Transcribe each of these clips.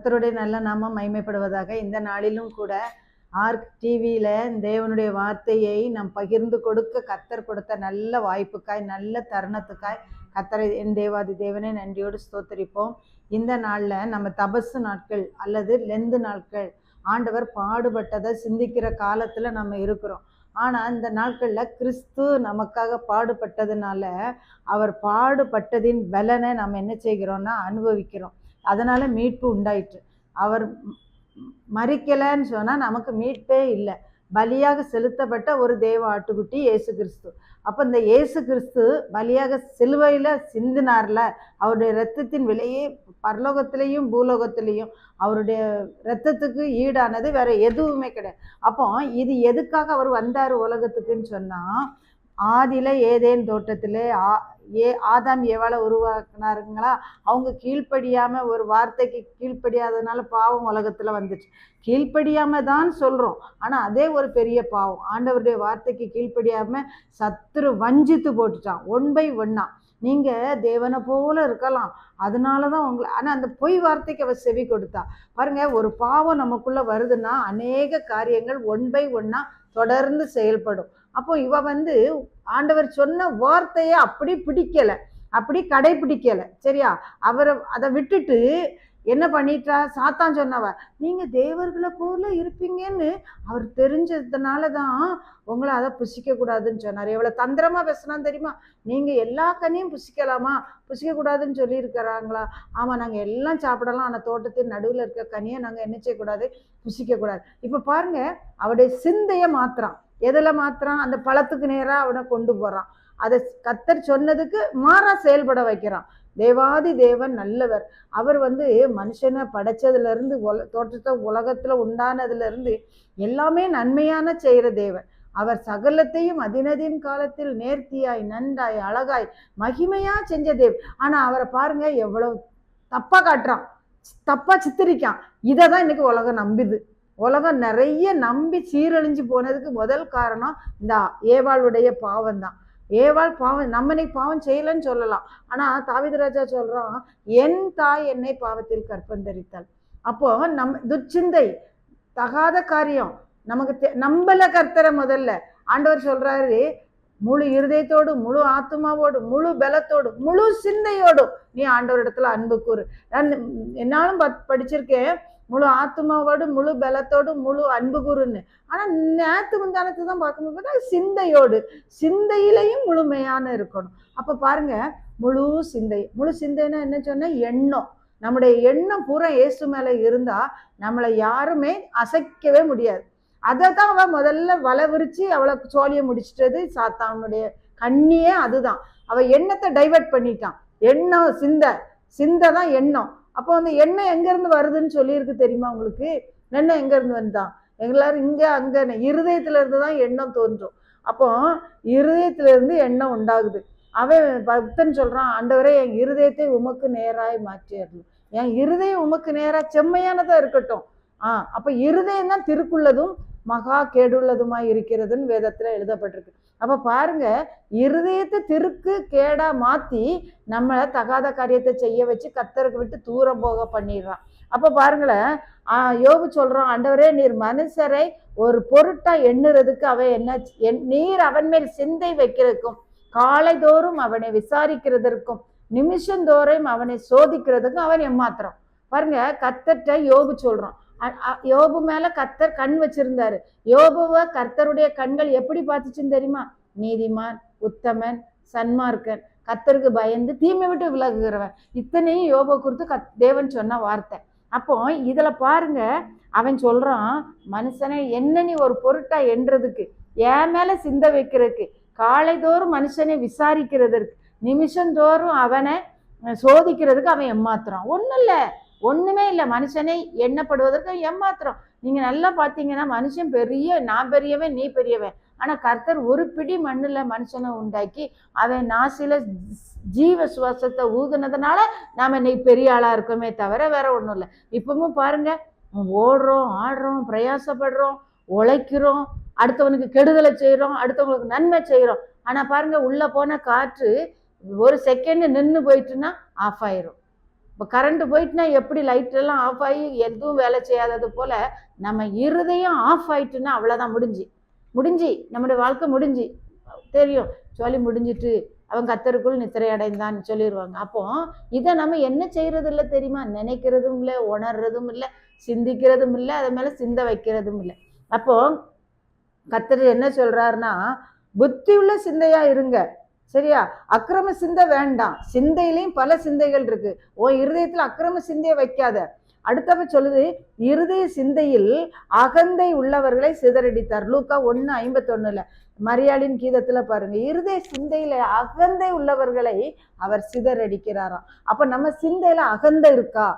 கர்த்தருடைய நல்ல நாமம் மகிமைப்படுவதாக. இந்த நாளிலும் கூட ஆர்க் டிவியில் தேவனுடைய வார்த்தையை நாம் பகிர்ந்து கொடுக்க கர்த்தர் கொடுத்த நல்ல வாய்ப்புக்காய், நல்ல தருணத்துக்காய் கர்த்தரை என் தேவாதி தேவனே நன்றியோடு ஸ்தோத்தரிப்போம். இந்த நாளில் நம்ம தபசு நாட்கள் அல்லது லெந்து நாட்கள், ஆண்டவர் பாடுபட்டதை சிந்திக்கிற காலத்தில் நம்ம இருக்கிறோம். ஆனால் இந்த நாட்களில் கிறிஸ்து நமக்காக பாடுபட்டதுனால அவர் பாடுபட்டதின் பலனை நம்ம என்ன செய்கிறோம்னா அனுபவிக்கிறோம். அதனால் மீட்பு உண்டாயிற்று. அவர் மறிக்கலைன்னு சொன்னால் நமக்கு மீட்பே இல்லை. பலியாக செலுத்தப்பட்ட ஒரு தேவ ஆட்டுக்குட்டி இயேசு கிறிஸ்து. அப்போ இந்த இயேசு கிறிஸ்து பலியாக சிலுவையில் சிந்தினார்ல, அவருடைய இரத்தத்தின் விலையே பரலோகத்திலையும் பூலோகத்திலையும் அவருடைய இரத்தத்துக்கு ஈடானது வேற எதுவுமே கிடையாது. அப்போ இது எதுக்காக அவர் வந்தார் உலகத்துக்குன்னு சொன்னால், ஆதியில் ஏதேன் தோட்டத்தில் ஆதாம் ஏவாளை உருவாக்குனாருங்களா, அவங்க கீழ்ப்படியாமல், ஒரு வார்த்தைக்கு கீழ்ப்படியாததுனால பாவம் உலகத்தில் வந்துச்சு. கீழ்ப்படியாமல் தான் சொல்கிறோம், ஆனால் அதே ஒரு பெரிய பாவம். ஆண்டவருடைய வார்த்தைக்கு கீழ்ப்படியாமல் சத்துரு வஞ்சித்து போட்டுட்டான். 1 by 1 நீங்கள் தேவனை போல இருக்கலாம், அதனால தான் உங்களை, ஆனால் அந்த பொய் வார்த்தைக்கு அவர் செவி கொடுத்தா. பாருங்கள், ஒரு பாவம் நமக்குள்ளே வருதுன்னா அநேக காரியங்கள் 1 by 1 தொடர்ந்து செயல்படும். அப்போ இவ ஆண்டவர் சொன்ன வார்த்தையை அப்படி பிடிக்கலை, அப்படி கடைபிடிக்கலை. சரியா? அவரை அதை விட்டுட்டு என்ன பண்ணிட்டா, சாத்தான் சொன்னவ, நீங்கள் தேவர்களை போல இருப்பீங்கன்னு அவர் தெரிஞ்சதுனால தான் உங்களை அதை புசிக்கக்கூடாதுன்னு சொன்னார். எவ்வளோ தந்திரமாக பேசுனான்னு தெரியுமா? நீங்கள் எல்லா கனியும் புசிக்கலாமா, புசிக்கக்கூடாதுன்னு சொல்லியிருக்கிறாங்களா? ஆமாம், நாங்கள் எல்லாம் சாப்பிடலாம், ஆனால் தோட்டத்தின் நடுவில் இருக்க கனியை நாங்கள் என்ன செய்யக்கூடாது, புசிக்கக்கூடாது. இப்போ பாருங்கள், அவருடைய சிந்தையை மாத்திரான். எதில் மாத்திரான்? அந்த பழத்துக்கு நேராக அவனை கொண்டு போகிறான். அதை கர்த்தர் சொன்னதுக்கு மாறா செயல்பட வைக்கிறான். தேவாதி தேவன் நல்லவர். அவர் மனுஷனை படைச்சதுலேருந்து தோற்றத்தை உலகத்தில் உண்டானதுலேருந்து எல்லாமே நன்மையான செய்கிற தேவன். அவர் சகலத்தையும் அதினதின் காலத்தில் நேர்த்தியாய், நன்றாய், அழகாய், மகிமையா செஞ்ச தேவன். ஆனால் அவரை பாருங்க, எவ்வளவு தப்பாக காட்டுறான், தப்பாக சித்தரிக்கான். இதை தான் இன்னைக்கு உலகம் நம்புது. உலகம் நிறைய நம்பி சீரழிஞ்சு போனதுக்கு முதல் காரணம் இந்த ஏவாளுடைய பாவம் தான். ஏவாள் பாவம், நம்ம இன்னைக்கு பாவம் செய்யலன்னு சொல்லலாம், ஆனால் தாவீது ராஜா சொல்றான், என் தாய் என்னை பாவத்தில் கற்பந்தரித்தாள். அப்போ துச்சிந்தை, தகாத காரியம் நமக்கு நம்பல கர்த்தரை. முதல்ல ஆண்டவர் சொல்றாரு, முழு இருதயத்தோடு, முழு ஆத்மாவோடு, முழு பலத்தோடு, முழு சிந்தையோடும் நீ ஆண்டவரிடத்துல அன்பு கூறு. நான் என்னாலும் படிச்சிருக்கேன், முழு ஆத்மாவோடு, முழு பலத்தோடு, முழு அன்பு கூறுன்னு. ஆனால் நேற்று முந்தானத்தை தான் பார்க்கும்போது சிந்தையோடு, சிந்தையிலையும் முழுமையான இருக்கணும். அப்போ பாருங்க, முழு சிந்தை. முழு சிந்தைன்னா என்ன சொன்ன, எண்ணம். நம்முடைய எண்ணம் பூரா இயேசு மேலே இருந்தால் நம்மளை யாருமே அசைக்கவே முடியாது. அதை தான் அவள் முதல்ல வலை விரிச்சு அவளை சோழியை முடிச்சிட்டது சாத்தானுடைய கண்ணியே. அதுதான் அவள் எண்ணத்தை டைவர்ட் பண்ணிட்டான். எண்ணம் சிந்தை தான் எண்ணம். அப்போ எண்ணம் எங்கேருந்து வருதுன்னு சொல்லியிருக்கு தெரியுமா உங்களுக்கு? எண்ணம் எங்கேருந்து வந்தான்? எல்லாரும் இங்கே அங்கே இருதயத்துல இருந்து தான் எண்ணம் தோன்றும். அப்போ இருதயத்துல இருந்து எண்ணம் உண்டாகுது. அவன் பக்தன் சொல்றான், ஆண்டவரே என் இருதயத்தை உமக்கு நேராய் மாற்றிடணும், என் இருதயம் உமக்கு நேராக செம்மையானதா இருக்கட்டும். அப்போ இருதயம் தான் திருக்குள்ளதும் மகா கேடுள்ளதுமாய் இருக்கிறதுன்னு வேதத்துல எழுதப்பட்டிருக்கு. அப்ப பாருங்க, இருதயத்தை திருக்கு கேடா மாத்தி நம்மளை தகாத காரியத்தை செய்ய வச்சு கர்த்தருக்கு விட்டு தூரம் போக பண்ணிடுறான். அப்ப பாருங்களேன், யோபு சொல்றான், ஆண்டவரே நீர் மனுஷரை ஒரு பொருட்டா எண்ணுறதுக்கு அவன் என்ன, நீர் அவன் மேல் சிந்தை வைக்கிறதுக்கும், காலை தோறும் அவனை விசாரிக்கிறதற்கும், நிமிஷந்தோறும் அவனை சோதிக்கிறதுக்கும் அவன் எம்மாத்திரம். பாருங்க, கர்த்தர்ட்ட யோபு சொல்றான். யோபு மேல கர்த்தர் கண் வச்சிருந்தாரு. யோபுவை கர்த்தருடைய கண்கள் எப்படி பார்த்துச்சுன்னு தெரியுமா? நீதிமான், உத்தமன், சன்மார்க்கன், கர்த்தருக்கு பயந்து தீமை விட்டு விலகுகிறவன். இத்தனையும் யோபு குறித்து தேவன் சொன்ன வார்த்தை. அப்போ இதுல பாருங்க, அவன் சொல்றான், மனுஷனை என்ன நீ ஒரு பொருட்டா என்றதுக்கு, என் மேல சிந்த வைக்கிறதுக்கு, காலை தோறும் மனுஷனை விசாரிக்கிறதற்கு, நிமிஷந்தோறும் அவனை சோதிக்கிறதுக்கு அவன் எம்மாத்திரம். ஒண்ணுமே இல்லை. மனுஷனை எண்ணப்படுவதற்கு ஏமாத்திரம். நீங்க நல்லா பார்த்தீங்கன்னா, மனுஷன் நான் பெரியவன், நீ பெரியவன். ஆனா கர்த்தர் ஒரு பிடி மண்ணுல மனுஷனை உண்டாக்கி அவன் நாசில ஜீவ சுவாசத்தை ஊதுனதுனால நாம இன்னைக்கு பெரிய ஆளா இருக்கோமே தவிர வேற ஒன்றும் இல்லை. இப்பவும் பாருங்க, ஓடுறோம், ஆடுறோம், பிரயாசப்படுறோம், உழைக்கிறோம், அடுத்தவனுக்கு கெடுதலை செய்யறோம், அடுத்தவங்களுக்கு நன்மை செய்யறோம். ஆனா பாருங்க, உள்ள போன காற்று ஒரு செகண்ட் நின்று போயிட்டுன்னா ஆஃப் ஆயிரும். இப்போ கரண்ட் போயிட்டுனா எப்படி லைட் எல்லாம் ஆஃப் ஆகி எதுவும் வேலை செய்யாதது போல நம்ம இருதயம் ஆஃப் ஆயிட்டுன்னா அவ்வளோதான், முடிஞ்சு நம்முடைய வாழ்க்கை முடிஞ்சு தெரியும், சொல்லி முடிஞ்சிட்டு அவன் கத்தருக்குள் நித்திரை அடைந்தான்னு சொல்லிடுவாங்க. அப்போ இதை நம்ம என்ன செய்யறது இல்லை தெரியுமா? நினைக்கிறதும் இல்லை, உணர்றதும் இல்லை, சிந்திக்கிறதும் இல்லை, அது மேல சிந்த வைக்கிறதும் இல்லை. அப்போ கத்தர் என்ன சொல்றாருன்னா, புத்தி உள்ள சிந்தையா இருங்க, சரியா? அக்கிரம சிந்தை வேண்டாம். சிந்தையிலையும் பல சிந்தைகள் இருக்கு. இருதயத்துல அக்கிரம சிந்தையை வைக்காத. அடுத்தவ சொல்லுது, இருதய சிந்தையில் அகந்தை உள்ளவர்களை சிதறடித்தார். லூக்கா 1:51 மரியாளின் கீதத்துல பாருங்க, இருதய சிந்தையில அகந்தை உள்ளவர்களை அவர் சிதறடிக்கிறாராம். அப்ப நம்ம சிந்தையில அகந்தை இருக்கா?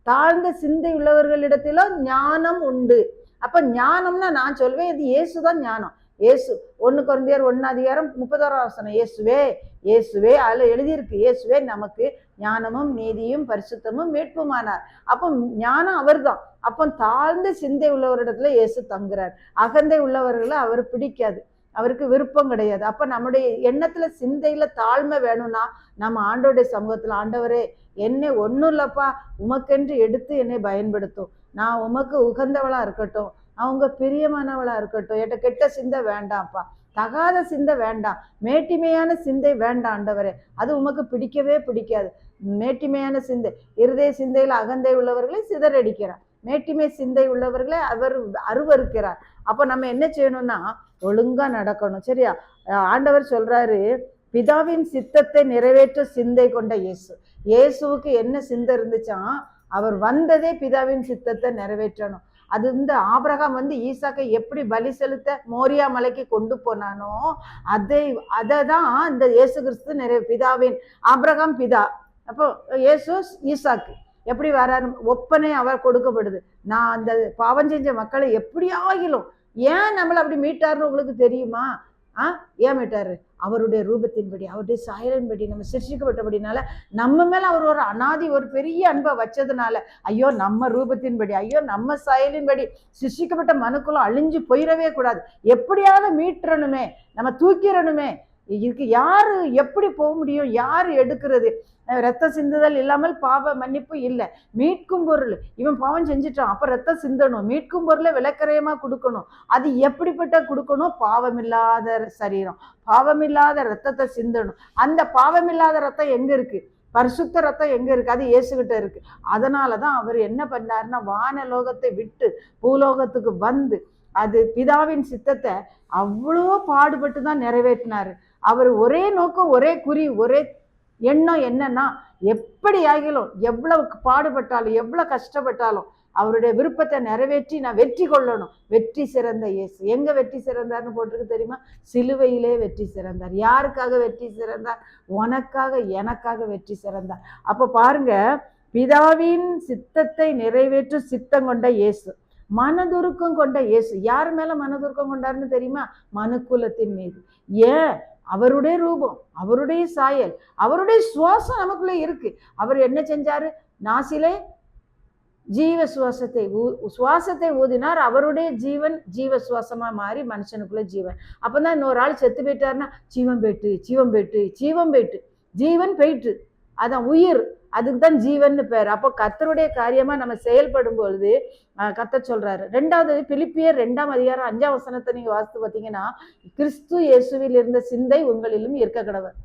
தாழ்ந்த சிந்தை உள்ளவர்களிடத்தில ஞானம் உண்டு. அப்ப ஞானம்னா நான் சொல்வேன், இது இயேசுதான் ஞானம். இயேசு 1 கொரிந்தியர் 1:30 இயேசுவே இயேசுவே அதுல எழுதியிருக்கு, இயேசுவே நமக்கு ஞானமும் நீதியும் பரிசுத்தமும் மீட்புமானார். அப்போ ஞானம் அவர் தான். அப்போ தாழ்ந்த சிந்தை உள்ளவரிடத்துல இயேசு தங்குறார். அகந்தை உள்ளவர்களை அவர் பிடிக்காது, அவருக்கு விருப்பம் கிடையாது. அப்ப நம்முடைய எண்ணத்துல சிந்தையில தாழ்மை வேணும்னா நம்ம ஆண்டவருடைய சமூகத்துல, ஆண்டவரே என்னை ஒன்றும் இல்லப்பா, உமக்கென்று எடுத்து என்னை பயன்படுத்தும், நான் உமக்கு உகந்தவளா இருக்கட்டும், அவங்க பிரியமானவளா இருக்கட்டும், என்கிட்ட கெட்ட சிந்தை வேண்டாம்ப்பா, தகாத சிந்தை வேண்டாம், மேட்டிமையான சிந்தை வேண்டாம் ஆண்டவரே, அது உமக்கு பிடிக்கவே பிடிக்காது. மேட்டிமையான சிந்தை, இருதய சிந்தையில் அகந்தை உள்ளவர்களை சிதறடிக்கிறார், மேட்டிமை சிந்தை உள்ளவர்களை அவர் அருவருக்கிறார். அப்போ நம்ம என்ன செய்யணும்னா ஒழுங்கா நடக்கணும், சரியா? ஆண்டவர் சொல்றாரு, பிதாவின் சித்தத்தை நிறைவேற்ற சிந்தை கொண்ட இயேசு. இயேசுவுக்கு என்ன சிந்தை இருந்துச்சான்? அவர் வந்ததே பிதாவின் சித்தத்தை நிறைவேற்றணும். அது இந்த ஆபிரகாம் ஈசாக்கை எப்படி பலி செலுத்த மோரியா மலைக்கு கொண்டு போனானோ அதை தான் இந்த இயேசு கிறிஸ்து பிதாவின், ஆபிரகாம் பிதா, அப்போ இயேசு ஈசாக்கு எப்படி வராரு? ஒப்பனை அவர் கொடுக்கப்படுது. நான் அந்த பாவம் செஞ்ச மக்களை எப்படி ஆகிலும், ஏன் நம்மளை அப்படி மீட்டாருன்னு உங்களுக்கு தெரியுமா? ஏன் மீட்டாரு? அவருடைய ரூபத்தின்படி, அவருடைய சாயலின்படி நம்ம சிருஷ்டிக்கப்பட்டபடினால, நம்ம மேல அவர் ஒரு அனாதி ஒரு பெரிய அன்பை வச்சதுனால, ஐயோ நம்ம ரூபத்தின்படி, ஐயோ நம்ம சாயலின்படி சிருஷ்டிக்கப்பட்ட மனுக்குள்ள அழிஞ்சு போயிடவே கூடாது, எப்படியாவது மீட்டுறணுமே, நம்ம தூக்கிடணுமே. இதுக்கு யாரு எப்படி போக முடியும்? யாரு எடுக்கிறது? ரத்த சிந்துதல் இல்லாமல் பாவ மன்னிப்பு இல்லை. மீட்கும் பொருள், இவன் பாவம் செஞ்சிட்டான், அப்ப ரத்தம் சிந்தணும், மீட்கும் பொருளை விலைக்கரையமா கொடுக்கணும். அது எப்படிப்பட்ட கொடுக்கணும்? பாவமில்லாத சரீரம், பாவமில்லாத ரத்தத்தை சிந்தணும். அந்த பாவமில்லாத ரத்தம் எங்க இருக்கு? பரிசுத்த ரத்தம் எங்க இருக்கு? அது இயேசுகிட்ட இருக்கு. அதனாலதான் அவர் என்ன பண்ணாருன்னா, வானலோகத்தை விட்டு பூலோகத்துக்கு வந்து அது பிதாவின் சித்தத்தை அவ்வளோ பாடுபட்டு தான் நிறைவேற்றினாரு. அவர் ஒரே நோக்கம், ஒரே குறி, ஒரே எண்ணம் என்னன்னா, எப்படி ஆகிலும், எவ்வளவு பாடுபட்டாலும், எவ்வளவு கஷ்டப்பட்டாலும் அவருடைய விருப்பத்தை நிறைவேற்றி நான் வெற்றி கொள்ளணும். வெற்றி சிறந்த இயேசு. எங்க வெற்றி சிறந்தார்னு போட்டிருக்கு தெரியுமா? சிலுவையிலே வெற்றி சிறந்தார். யாருக்காக வெற்றி சிறந்தார்? உனக்காக, எனக்காக வெற்றி சிறந்தார். அப்ப பாருங்க, பிதாவின் சித்தத்தை நிறைவேற்றும் சித்தம் கொண்ட இயேசு, மனதுருக்கம் கொண்ட இயேசு. யார் மேல மனதுருக்கம் கொண்டாருன்னு தெரியுமா? மனுக்குலத்தின் மீது. ஏன்? அவருடைய ரூபம், அவருடைய சாயல், அவருடைய சுவாசம் நமக்குள்ள இருக்கு. அவர் என்ன செஞ்சாரு? நாசிலே ஜீவ சுவாசத்தை ஊதினார். அவருடைய ஜீவன் ஜீவ சுவாசமா மாறி மனுஷனுக்குள்ள ஜீவன். அப்பதான் இன்னொரு ஆள் செத்து போயிட்டாருன்னா, ஜீவன் போயிட்டு, ஜீவன் போயிட்டு, ஜீவன் போயிட்டு, ஜீவன் போயிட்டு, அதான் உயிர், அதுக்கு தான் ஜீவன் பேர். அப்போ கர்த்தருடைய காரியமா நம்ம செயல்படும் பொழுது கர்த்தர் சொல்றாரு. 2வது பிலிப்பியர் 2:5 நீங்க வாசித்து பார்த்தீங்கன்னா, கிறிஸ்து இயேசுவில் இருந்த சிந்தை உங்களிலும் இருக்க கடவர்.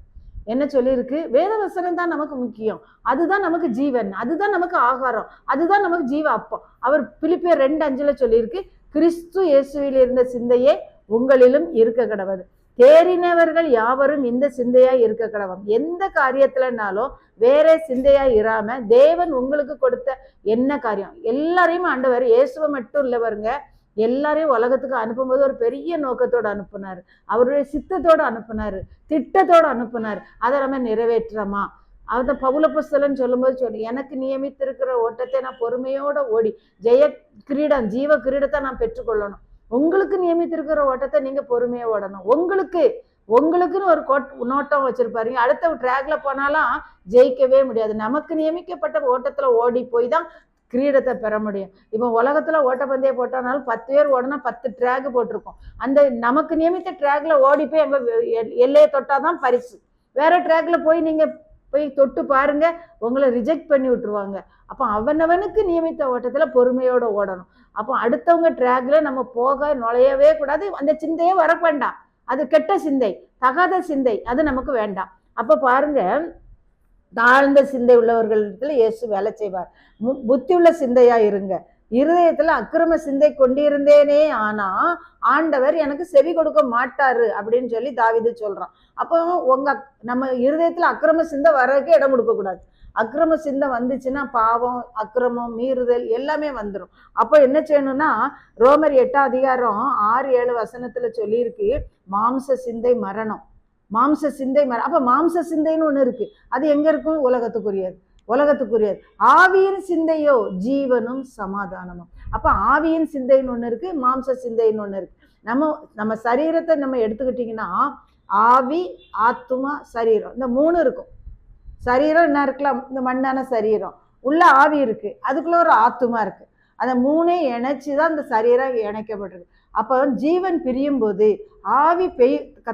என்ன சொல்லியிருக்கு? வேத வசனம் தான் நமக்கு முக்கியம், அதுதான் நமக்கு ஜீவன், அதுதான் நமக்கு ஆகாரம், அதுதான் நமக்கு ஜீவ அப்பம். அவர் பிலிப்பியர் 2:5 சொல்லியிருக்கு, கிறிஸ்து இயேசுவில் இருந்த சிந்தையே உங்களிலும் இருக்க கடவது. தேறினவர்கள் யாவரும் இந்த சிந்தையா இருக்க கடவும். எந்த காரியத்துலனாலும் வேற சிந்தையா இராம தேவன் உங்களுக்கு கொடுத்த என்ன காரியம் எல்லாரையும் ஆண்டவர், இயேசுவை மட்டும் இல்லை பாருங்க, எல்லாரையும் உலகத்துக்கு அனுப்பும்போது ஒரு பெரிய நோக்கத்தோடு அனுப்புனாரு, அவருடைய சித்தத்தோடு அனுப்புனாரு, திட்டத்தோடு அனுப்புனாரு. அதை நம்ம நிறைவேற்றுறோமா? அதை பவுலப்போஸ்தலன் சொல்லும்போது சொல்லி, எனக்கு நியமித்திருக்கிற ஓட்டத்தை நான் பொறுமையோட ஓடி ஜெய கிரீடம், ஜீவ கிரீடத்தை நான் பெற்றுக்கொள்ளணும். உங்களுக்கு நியமித்திருக்கிற ஓட்டத்தை நீங்க பொறுமையா ஓடணும். உங்களுக்குன்னு ஒரு நோட்டம் வச்சிருப்பாருங்க. அடுத்த ட்ராக்ல போனாலும் ஜெயிக்கவே முடியாது. நமக்கு நியமிக்கப்பட்ட ஓட்டத்துல ஓடி போய் தான் கிரீடத்தை பெற முடியும். இப்போ உலகத்துல ஓட்டப்பந்தயம் போட்டனாலும் 10 பேர் ஓடனா 10 ட்ராக் போட்டிருக்கோம். அந்த நமக்கு நியமித்த ட்ராக்ல ஓடி போய் அங்க எல்லையை தொட்டாதான் பரிசு. வேற ட்ராக்ல போய் நீங்க போய் தொட்டு பாருங்க, உங்களை ரிஜெக்ட் பண்ணி விட்டுருவாங்க. அப்போ அவனவனுக்கு நியமித்த ஓட்டத்துல பொறுமையோட ஓடணும். அப்போ அடுத்தவங்க ட்ராக்ல நம்ம போக நுழையவே கூடாது. அந்த சிந்தையே வர வேண்டாம். அது கெட்ட சிந்தை, தகாத சிந்தை, அது நமக்கு வேண்டாம். அப்ப பாருங்க, தாழ்ந்த சிந்தை உள்ளவர்களிடத்துல இயேசு வேலை செய்வார். புத்தி உள்ள சிந்தையா இருங்க. இருதயத்துல அக்கிரம சிந்தை கொண்டிருந்தேனே ஆனா ஆண்டவர் எனக்கு செவி கொடுக்க மாட்டாரு அப்படின்னு சொல்லி தாவீது சொல்றான். அப்போ நம்ம இருதயத்துல அக்கிரம சிந்தை வர்றதுக்கு இடம் கொடுக்க கூடாது. அக்கிரம சிந்தை வந்துச்சுன்னா பாவம், அக்கிரமம், மீறுதல் எல்லாமே வந்துடும். அப்போ என்ன செய்யணும்னா, ரோமர் 8ஆம் அதிகாரம் 6-7 வசனத்துல சொல்லியிருக்கு, மாம்ச சிந்தை மரணம், மாம்ச சிந்தை அப்ப மாம்ச சிந்தைன்னு ஒண்ணு இருக்கு. அது எங்க இருக்கும்? உலகத்துக்குரியது. ஆவியின் சிந்தையோ ஜீவனும் சமாதானமும். அப்ப ஆவியின் சிந்தைன்னு ஒண்ணு இருக்கு, மாம்ச சிந்தைன்னு ஒண்ணு இருக்கு. நம்ம சரீரத்தை நம்ம எடுத்துக்கிட்டீங்கன்னா ஆவி, ஆத்துமா, சரீரம், இந்த 3 இருக்கும். சரீரம் என்ன இருக்கலாம்? இந்த மண்ணான சரீரம் உள்ள ஆவி இருக்கு, அதுக்குள்ள ஒரு ஆத்துமா இருக்கு. அந்த 3ஐயும் இணைச்சுதான் இந்த சரீரம் இணைக்கப்பட்டிருக்கு. அப்போ ஜீவன் பிரியும் போது ஆவி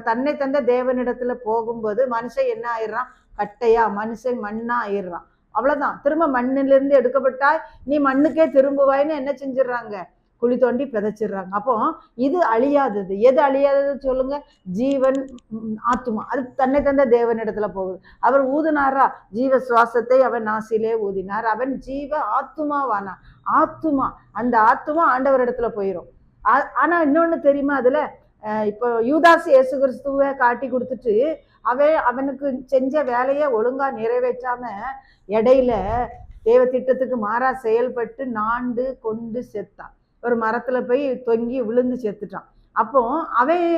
தன்னை தந்த தேவனிடத்துல போகும்போது மனுஷன் என்ன ஆயிடுறான்? கட்டையா, மனுஷன் மண்ணா ஆயிடுறான். அவ்வளவுதான். திரும்ப மண்ணிலிருந்து எடுக்கப்பட்டா நீ மண்ணுக்கே திரும்புவாய்ன்னு என்ன செஞ்சிடறாங்க? குழி தோண்டி பிதைச்சிடுறாங்க. அப்போ இது அழியாதது. எது அழியாதது சொல்லுங்க? ஜீவன், ஆத்துமா. அது தன்னை தந்த தேவனிடத்துல போகுது. அவர் ஊதினாரா? ஜீவ சுவாசத்தை அவன் நாசிலே ஊதினார். அவன் ஜீவ ஆத்துமாவானா. ஆத்துமா, அந்த ஆத்துமா ஆண்டவரிடத்துல போயிடும். ஆனா இன்னொன்னு தெரியுமா? அதுல இப்போ யூதாஸ் இயேசு கிறிஸ்துவை காட்டி கொடுத்துட்டு அவனுக்கு செஞ்ச வேலையை ஒழுங்கா நிறைவேற்றாம இடையில தேவ திட்டத்துக்கு மாறா செயல்பட்டு நாண்டு கொண்டு செத்தான். ஒரு மரத்துல போய் தொங்கி விழுந்து செத்துட்டான். அப்போ அவன்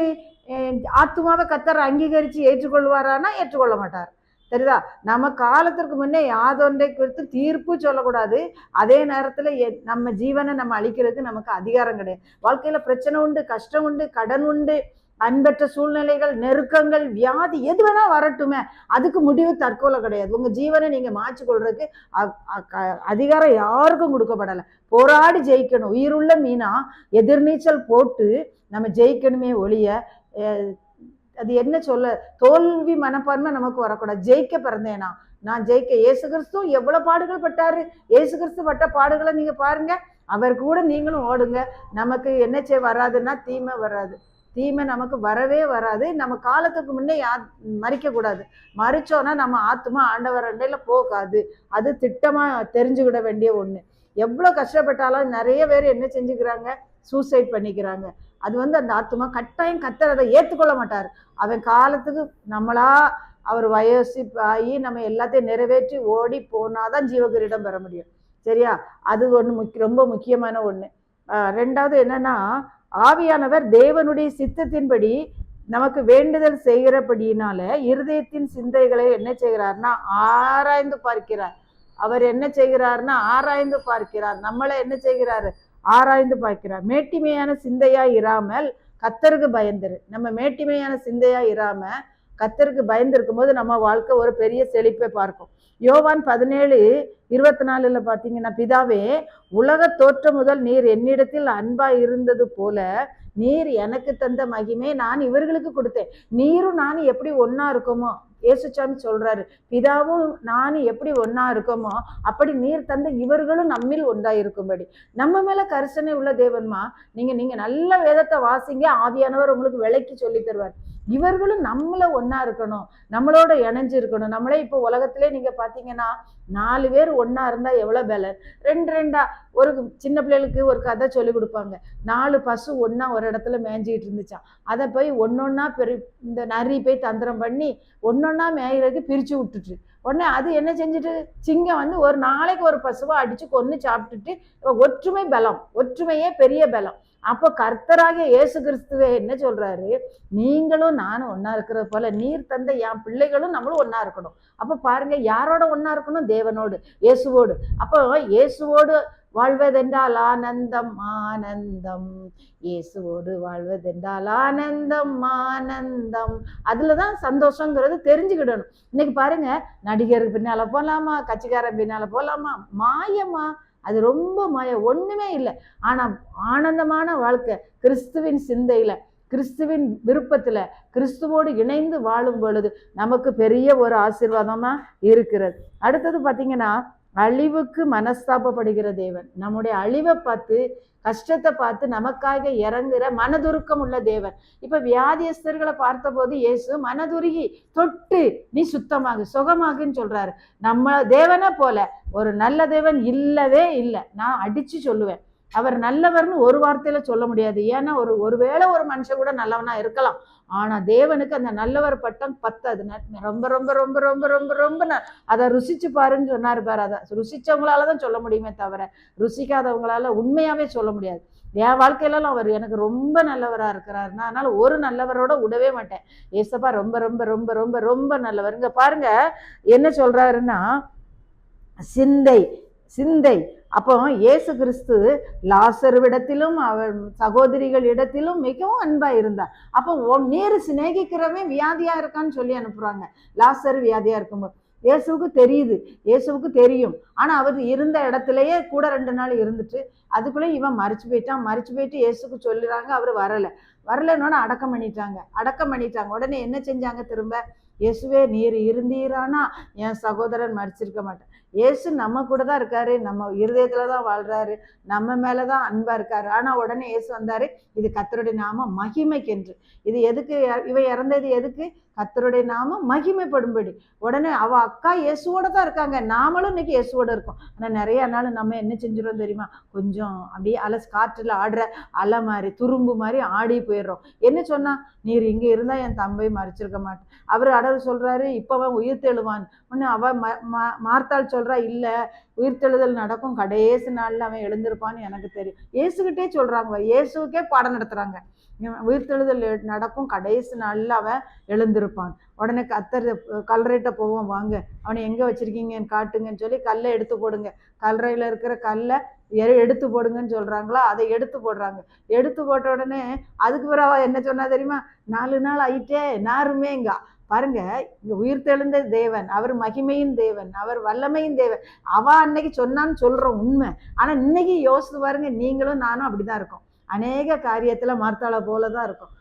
ஆத்துமாவை கர்த்தர் அங்கீகரிச்சு ஏற்றுக்கொள்வாரானா? ஏற்றுக்கொள்ள மாட்டார். சரிதா? நம்ம காலத்திற்கு முன்னே யாதொன்றை குறித்து தீர்ப்பு சொல்லக்கூடாது. அதே நேரத்துல நம்ம ஜீவனை நம்ம அழிக்கிறதுக்கு நமக்கு அதிகாரம் கிடையாது. வாழ்க்கையில பிரச்சனை உண்டு, கஷ்டம் உண்டு, கடன் உண்டு, அன்பற்ற சூழ்நிலைகள், நெருக்கங்கள், வியாதி, எது வேணா வரட்டுமே, அதுக்கு முடிவு தற்கொலை கிடையாது. உங்க ஜீவனை நீங்க மாற்றி கொள்றதுக்கு அதிகாரம் யாருக்கும் கொடுக்கப்படலை. போராடி ஜெயிக்கணும். உயிருள்ள மீனா எதிர்நீச்சல் போட்டு நம்ம ஜெயிக்கணுமே ஒழிய அது என்ன சொல்ல, தோல்வி மனப்பான்மை நமக்கு வரக்கூடாது. ஜெயிக்க பிறந்தேனா, நான் ஜெயிக்க. இயேசு கிறிஸ்து எவ்வளவு பாடுகள் பட்டாரு. இயேசு கிறிஸ்து பட்ட பாடுகளை நீங்க பாருங்க. அவர் கூட நீங்களும் ஓடுங்க. நமக்கு என்ன வராதுன்னா தீமை வராது. தீமை நமக்கு வரவே வராது. நம்ம காலத்துக்கு முன்னே மறிக்க கூடாது. மறிச்சோன்னா நம்ம ஆத்துமா ஆண்டவர் அண்டையில போகாது. அது திட்டமா தெரிஞ்சுக்கிட வேண்டிய ஒண்ணு. எவ்வளவு கஷ்டப்பட்டாலும் நிறைய பேர் என்ன செஞ்சுக்கிறாங்க? சூசைட் பண்ணிக்கிறாங்க. அது அந்த ஆத்துமா கட்டாயம் கர்த்தர் அதை ஏற்றுக்கொள்ள மாட்டார். அவன் காலத்துக்கு நம்மளா அவர் வயசு ஆகி நம்ம எல்லாத்தையும் நிறைவேற்றி ஓடி போனாதான் ஜீவகிரீடம் பெற முடியும். சரியா? அது ஒண்ணு ரொம்ப முக்கியமான ஒண்ணு. ரெண்டாவது என்னன்னா, ஆவியானவர் தேவனுடைய சித்தத்தின்படி நமக்கு வேண்டுதல் செய்கிறபடியினால இருதயத்தின் சிந்தைகளை என்ன செய்கிறார்னா ஆராய்ந்து பார்க்கிறார். அவர் என்ன செய்கிறார்னா ஆராய்ந்து பார்க்கிறார். நம்மளை என்ன செய்கிறாரு? ஆராய்ந்து பார்க்கிறார். மேட்டிமையான சிந்தையா இராமல் கர்த்தருக்கு பயந்துரு. நம்ம மேட்டிமையான சிந்தையா இராம கர்த்தருக்கு பயந்து இருக்கும் போது நம்ம வாழ்க்கை ஒரு பெரிய செழிப்பை பார்க்கும். யோவான் 17:24 பாத்தீங்கன்னா, பிதாவே, உலக தோற்றம் முதல் நீர் என்னிடத்தில் அன்பா இருந்தது போல நீர் எனக்கு தந்த மகிமை நான் இவர்களுக்கு கொடுத்தேன். நீரும் நானும் எப்படி ஒன்னா இருக்கோமோ, இயேசுசாமி சொல்றாரு, பிதாவும் நானும் எப்படி ஒன்னா இருக்கோமோ அப்படி நீர் தந்த இவர்களும் நம்மில் ஒன்றா இருக்கும்படி. நம்ம மேல கரிசனை உள்ள தேவன்மா. நீங்க நல்ல வேதத்தை வாசிங்க, ஆவியானவர் உங்களுக்கு விளக்கி சொல்லி தருவார். இவர்களும் நம்மள ஒன்னா இருக்கணும், நம்மளோட இணைஞ்சு இருக்கணும். நம்மளே இப்போ உலகத்திலே நீங்க பாத்தீங்கன்னா 4 பேர் ஒன்னா இருந்தா எவ்வளவு பலன். 2 ஒரு சின்ன பிள்ளைகளுக்கு ஒரு கதை சொல்லி கொடுப்பாங்க. 4 பசு ஒன்னா ஒரு இடத்துல மேய்ஞ்சிட்டு இருந்துச்சான். அதை போய் ஒன்னொன்னா இந்த நரி போய் தந்திரம் பண்ணி ஒன்னொன்னா மேய்றதுக்கு பிரிச்சு விட்டுட்டு உடனே அது என்ன செஞ்சுட்டு, சிங்கம் ஒரு நாளைக்கு ஒரு பசுவை அடிச்சு கொன்னு சாப்பிட்டுட்டு. ஒற்றுமை பலம், ஒற்றுமையே பெரிய பலம். அப்போ கர்த்தராகிய இயேசு கிறிஸ்துவே என்ன சொல்றாரு? நீங்களும் நானும் ஒன்னா இருக்கிறது போல நீர் தந்த என் பிள்ளைகளும் நம்மளும் ஒன்னா இருக்கணும். அப்ப பாருங்க, யாரோட ஒன்னா இருக்கணும்? தேவனோடு, இயேசுவோடு. அப்போ இயேசுவோடு வாழ்வதென்றால் ஆனந்தம் ஆனந்தம், இயேசுவோடு வாழ்வதென்றால் ஆனந்தம் ஆனந்தம். அதுலதான் சந்தோஷங்கிறது தெரிஞ்சுக்கிடணும். இன்னைக்கு பாருங்க, நடிகருக்கு பின்னால போலாமா, கட்சிக்காரன் பின்னால போலாமா, மாயமா, அது ரொம்ப மாயம், ஒண்ணுமே இல்லை. ஆனா ஆனந்தமான வாழ்க்கை கிறிஸ்துவின் சிந்தையில கிறிஸ்துவின் விருப்பத்துல கிறிஸ்துவோடு இணைந்து வாழும் பொழுது நமக்கு பெரிய ஒரு ஆசீர்வாதமா இருக்கிறது. அடுத்தது பாத்தீங்கன்னா, அழிவுக்கு மனஸ்தாபப்படுகிற தேவன். நம்முடைய அழிவை பார்த்து, கஷ்டத்தை பார்த்து நமக்காக இறங்குற மனதுருக்கம் உள்ள தேவன். இப்ப வியாதியஸ்தர்களை பார்த்த போது இயேசு மனதுருகி தொட்டு நீ சுத்தமாகு, சுகமாகுன்னு சொல்றாரு. நம்ம தேவனை போல ஒரு நல்ல தேவன் இல்லவே இல்லை. நான் அடிச்சு சொல்லுவேன், அவர் நல்லவர்னு ஒரு வார்த்தையில சொல்ல முடியாது. ஏன்னா ஒருவேளை ஒரு மனுஷன் கூட நல்லவனா இருக்கலாம், ஆனா தேவனுக்கு அந்த நல்லவர் பட்டம் பத்தாது. ரொம்ப ரொம்ப ரொம்ப ரொம்ப ரொம்ப ரொம்ப அதை ருசிச்சு பாருன்னு சொன்னாரு பாரு. அதை ருசிச்சவங்களாலதான் சொல்ல முடியுமே தவிர ருசிக்காதவங்களால உண்மையாவே சொல்ல முடியாது. என் வாழ்க்கையிலாம் அவர் எனக்கு ரொம்ப நல்லவரா இருக்கிறாருன்னா, அதனால ஒரு நல்லவரோட விடவே மாட்டேன். ஏசப்பா ரொம்ப ரொம்ப ரொம்ப ரொம்ப ரொம்ப நல்லவர். இங்க பாருங்க என்ன சொல்றாருன்னா, சிந்தை சிந்தை. அப்போ இயேசு கிறிஸ்து லாசருவிடத்திலும் அவர் சகோதரிகள் இடத்திலும் மிகவும் அன்பா இருந்தார். அப்போ நீர் சிநேகிக்கிறவன் வியாதியா இருக்கான்னு சொல்லி அனுப்புறாங்க. லாசரு வியாதியா இருக்கும்போது இயேசுவுக்கு தெரியுது, இயேசுவுக்கு தெரியும். ஆனா அவர் இருந்த இடத்துலயே கூட 2 நாள் இருந்துட்டு அதுக்குள்ளே இவன் மறிச்சு போயிட்டு இயேசுக்கு சொல்லுறாங்க. அவர் வரலன்னோட அடக்கம் பண்ணிட்டாங்க. உடனே என்ன செஞ்சாங்க? திரும்ப இயேசுவே நீர் இருந்தீரானா என் சகோதரன் மறிச்சிருக்க மாட்டேன். இயேசு நம்ம கூட தான் இருக்காரு, நம்ம இருதயத்துலதான் வாழ்றாரு, நம்ம மேலதான் அன்பா இருக்காரு. ஆனா உடனே இயேசு வந்தாரு, இது கர்த்தருடைய நாம மகிமைக்கென்று. இது எதுக்கு? இவ இறந்தது எதுக்கு? கர்த்தருடைய நாம மகிமைப்படும்படி. உடனே அவ அக்கா இயேசுவோட தான் இருக்காங்க, நாமளும் இன்னைக்கு இயேசுவோட இருக்கோம். ஆனா நிறைய நாள் நம்ம என்ன செஞ்சிடும் தெரியுமா? கொஞ்சம் அப்படியே காற்றுல ஆடுற அலை மாதிரி, துரும்பு மாதிரி ஆடி போயிடுறோம். என்ன சொன்னா? நீர் இங்க இருந்தா என் தம்பை மறிச்சிருக்க மாட்டேன். அவர் அடல் சொல்றாரு, இப்பவன் உயிர் தெழுவான். ஒன்னு அவ மார்த்தாள் சொல்றா, இல்ல உயிர்த்தெழுதல் நடக்கும், கடைசி நாள்ல அவன் எழுந்திருப்பான்னு எனக்கு தெரியும். இயேசுகிட்டே சொல்றாங்க, இயேசுக்கே பாடம் நடத்துறாங்க. உயிர்த்தெழுதல் நடக்கும், கடைசி நாள்ல அவன் எழுந்திருப்பான். உடனே கத்தர் கல்லறைட்ட போவோம், வாங்க அவனை எங்க வச்சிருக்கீங்கன்னு காட்டுங்கன்னு சொல்லி கல்லை எடுத்து போடுங்க, கல்லறையில இருக்கிற கல்லை எடுத்து போடுங்கன்னு சொல்றாங்களா, அதை எடுத்து போடுறாங்க. எடுத்து போட்ட உடனே அதுக்கு பிறகு என்ன சொன்னா தெரியுமா? 4 நாள் ஆயிட்டே நாருமேங்க. பாருங்க, இங்க உயிர்த்தெழுந்த தேவன், அவர் மகிமையின் தேவன், அவர் வல்லமையின் தேவன். அவ அன்னைக்கு சொன்னான்னு சொல்றோம் உண்மை. ஆனா இன்னைக்கு யோசித்து பாருங்க, நீங்களும் நானும் அப்படிதான் இருக்கோம். அநேக காரியத்துல மார்த்தாளை போலதான் இருக்கும்.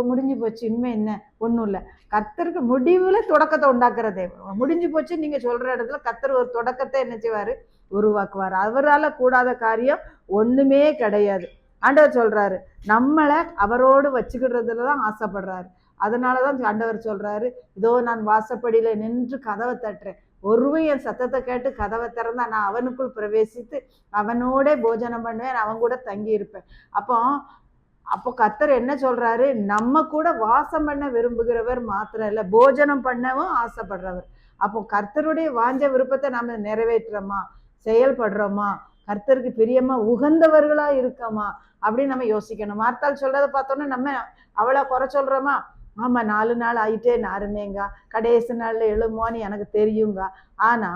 முடிஞ்சு போச்சு, இனிமே என்ன? ஒன்றும் இல்லை. கர்த்தருக்கு முடிவுல தொடக்கத்தை உண்டாக்குற தேவன். முடிஞ்சு போச்சு நீங்க சொல்ற இடத்துல கர்த்தர் ஒரு தொடக்கத்தை என்ன செய்வாரு? உருவாக்குவார். அவரால் கூடாத காரியம் ஒண்ணுமே கிடையாது. ஆண்டவர் சொல்றாரு, நம்மளை அவரோடு வச்சுக்கிடுறதுலதான் ஆசைப்படுறாரு. அதனாலதான் ஆண்டவர் சொல்றாரு, இதோ நான் வாசப்படியில நின்று கதவை தட்டுறேன், ஒருவன் என் சத்தத்தை கேட்டு கதவை திறந்தா நான் அவனுக்குள் பிரவேசித்து அவனோட போஜனம் பண்ணுவேன், அவன் கூட தங்கி இருப்பேன். அப்போ கர்த்தர் என்ன சொல்றாரு? நம்ம கூட வாசம் பண்ண விரும்புகிறவர் மாத்திரம் இல்லை, போஜனம் பண்ணவும் ஆசைப்படுறவர். அப்போ கர்த்தருடைய வாஞ்ச விருப்பத்தை நம்ம நிறைவேற்றுறோமா, செயல்படுறோமா, கர்த்தருக்கு பிரியமா உகந்தவர்களா இருக்கோமா அப்படின்னு நம்ம யோசிக்கணும். மார்த்தாள் சொல்றதை பார்த்தோன்னா நம்ம அவளை குறை சொல்றோமா? ஆமா, 4 நாள் ஆயிட்டே நாருமேங்க, கடைசி நாள்ல எழுமோன்னு எனக்கு தெரியுங்க. ஆனா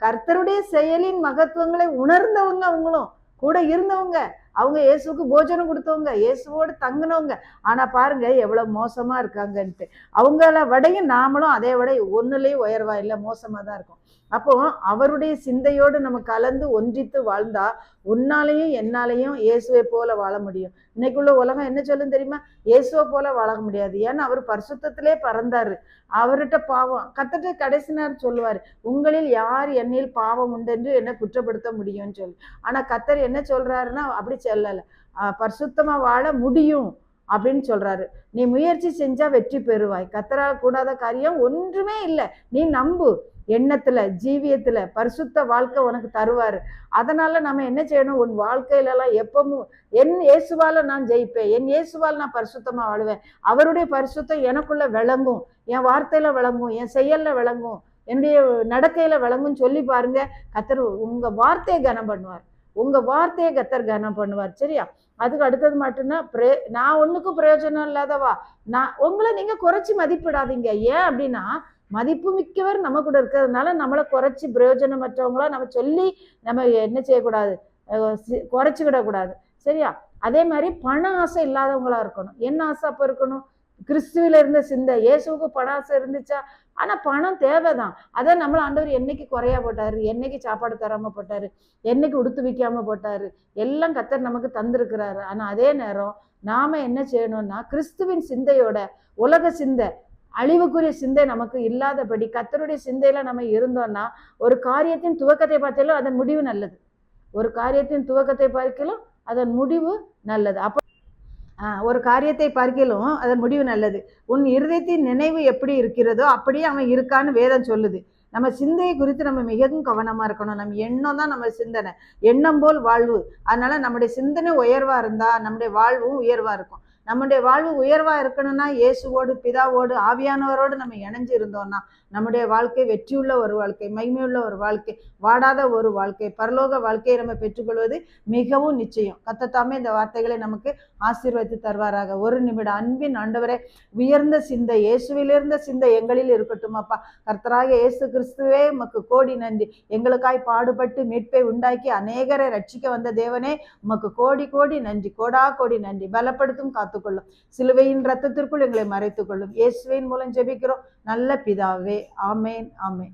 கர்த்தருடைய செயலின் மகத்துவங்களை உணர்ந்தவங்க, அவங்களும் கூட இருந்தவங்க, அவங்க இயேசுக்கு போஜனம் கொடுத்தவங்க, இயேசுவோடு தங்கினவங்க. ஆனா பாருங்க எவ்வளவு மோசமா இருக்காங்கன்ட்டு. அவங்கள விடையும் நாமளும் அதே விட ஒன்னுலயும் உயர்வா இல்லை, மோசமா தான் இருக்கும். அப்போ அவருடைய சிந்தையோடு நம்ம கலந்து ஒன்றித்து வாழ்ந்தா உன்னாலையும் என்னாலையும் இயேசுவை போல வாழ முடியும். இன்னைக்குள்ள உலகம் என்ன சொல்லும் தெரியுமா? இயேசுவை போல வாழ முடியாது. ஏன்னா அவர் பரிசுத்தத்திலே பறந்தாரு. அவர்கிட்ட பாவம் கத்துட்டு கடைசி நேரம் சொல்லுவாரு, உங்களில் யார் என்னில் பாவம் உண்டு என்று என்ன குற்றப்படுத்த முடியும்னு சொல்லி. ஆனா கர்த்தர் என்ன சொல்றாருன்னா அப்படி சொல்லல, பரிசுத்தமா வாழ முடியும் அப்படின்னு சொல்றாரு. நீ முயற்சி செஞ்சா வெற்றி பெறுவாய். கர்த்தரால் கூடாத காரியம் ஒன்றுமே இல்லை. நீ நம்பு, எண்ணத்துல ஜீவியத்துல பரிசுத்த வாழ்க்கை உனக்கு தருவாரு. அதனால நம்ம என்ன செய்யணும்? உன் வாழ்க்கையில எல்லாம் எப்பவும் என் இயேசுவால நான் ஜெயிப்பேன், என் இயேசுவால் நான் பரிசுத்தமா வாழுவேன், அவருடைய பரிசுத்தம் எனக்குள்ள விளங்கும், என் வார்த்தையில விளங்கும், என் செயல்ல விளங்கும், என்னுடைய நடக்கையில விளங்கும் சொல்லி பாருங்க. கர்த்தர் உங்க வார்த்தையை கனம் பண்ணுவார், உங்க வார்த்தையை கர்த்தர் கனம் பண்ணுவார். சரியா? அதுக்கு அடுத்தது மட்டும்னா நான் ஒண்ணுக்கும் பிரயோஜனம் இல்லாதவா, உங்களை நீங்க குறைச்சி மதிப்பிடாதீங்க. ஏன் அப்படின்னா மதிப்பு மிக்கவர் நம்ம கூட இருக்கிறதுனால நம்மளை குறைச்சி பிரயோஜனமற்றவங்களா நம்ம சொல்லி நம்ம என்ன செய்யக்கூடாது? குறைச்சிக்கிடக்கூடாது. சரியா? அதே மாதிரி பண ஆசை இல்லாதவங்களா இருக்கணும். என்ன ஆசை அப்ப இருக்கணும்? கிறிஸ்துவில இருந்த சிந்தை. இயேசுக்கு பண ஆசை இருந்துச்சா? ஆனா பணம் தேவைதான். அதை நம்மள ஆண்டவர் என்னைக்கு குறையா போட்டாரு? என்னைக்கு சாப்பாடு தராம போட்டாரு? என்னைக்கு உடுத்து வைக்காம போட்டாரு? எல்லாம் கர்த்தர் நமக்கு தந்திருக்கிறாரு. ஆனா அதே நேரம் நாம என்ன செய்யணும்னா கிறிஸ்துவின் சிந்தையோட, உலக சிந்தை, அழிவுக்குரிய சிந்தை நமக்கு இல்லாதபடி கர்த்தருடைய சிந்தையில நம்ம இருந்தோம்னா, ஒரு காரியத்தின் துவக்கத்தை பார்த்தாலும் அதன் முடிவு நல்லது. ஒரு காரியத்தின் துவக்கத்தை பார்க்கலும் அதன் முடிவு நல்லது. அப்ப ஒரு காரியத்தை பார்க்கிலும் அதன் முடிவு நல்லது. உன் இருதயத்தின் நினைவு எப்படி இருக்கிறதோ அப்படியே அவன் இருக்கான்னு வேதம் சொல்லுது. நம்ம சிந்தையை குறித்து நம்ம மிகவும் கவனமா இருக்கணும். நம்ம எண்ணம் தான் நம்ம சிந்தனை, எண்ணம் போல் வாழ்வு. அதனால நம்முடைய சிந்தனை உயர்வா இருந்தா நம்முடைய வாழ்வும் உயர்வா இருக்கும். நம்முடைய வாழ்வு உயர்வா இருக்கணும்னா இயேசுவோடு, பிதாவோடு, ஆவியானவரோடு நம்ம இணைஞ்சு இருந்தோம்னா நம்முடைய வாழ்க்கை வெற்றியுள்ள ஒரு வாழ்க்கை, மகிமையுள்ள ஒரு வாழ்க்கை, வாடாத ஒரு வாழ்க்கை, பரலோக வாழ்க்கையை நம்ம பெற்றுக்கொள்வது மிகவும் நிச்சயம். கர்த்தர் இந்த வார்த்தைகளை நமக்கு ஆசீர்வதித்து தருவாராக. ஒரு நிமிடம் அன்பின் ஆண்டவரே, உயர்ந்த சிந்தை, இயேசுவிலிருந்த சிந்தை எங்களில் இருக்கட்டும் அப்பா. கர்த்தராக இயேசு கிறிஸ்துவே உமக்கு கோடி நன்றி. எங்களுக்காய் பாடுபட்டு மீட்பை உண்டாக்கி அநேகரை ரட்சிக்க வந்த தேவனே உமக்கு கோடி கோடி நன்றி, கோடா கோடி நன்றி. பலப்படுத்தும், காத்துக்கொள்ளும். சிலுவையின் ரத்தத்திற்குள் எங்களை மறைத்துக் கொள்ளும். இயேசுவின் மூலம் ஜெபிக்கிறோம் நல்ல பிதாவே. ஆமேன், ஆமேன்.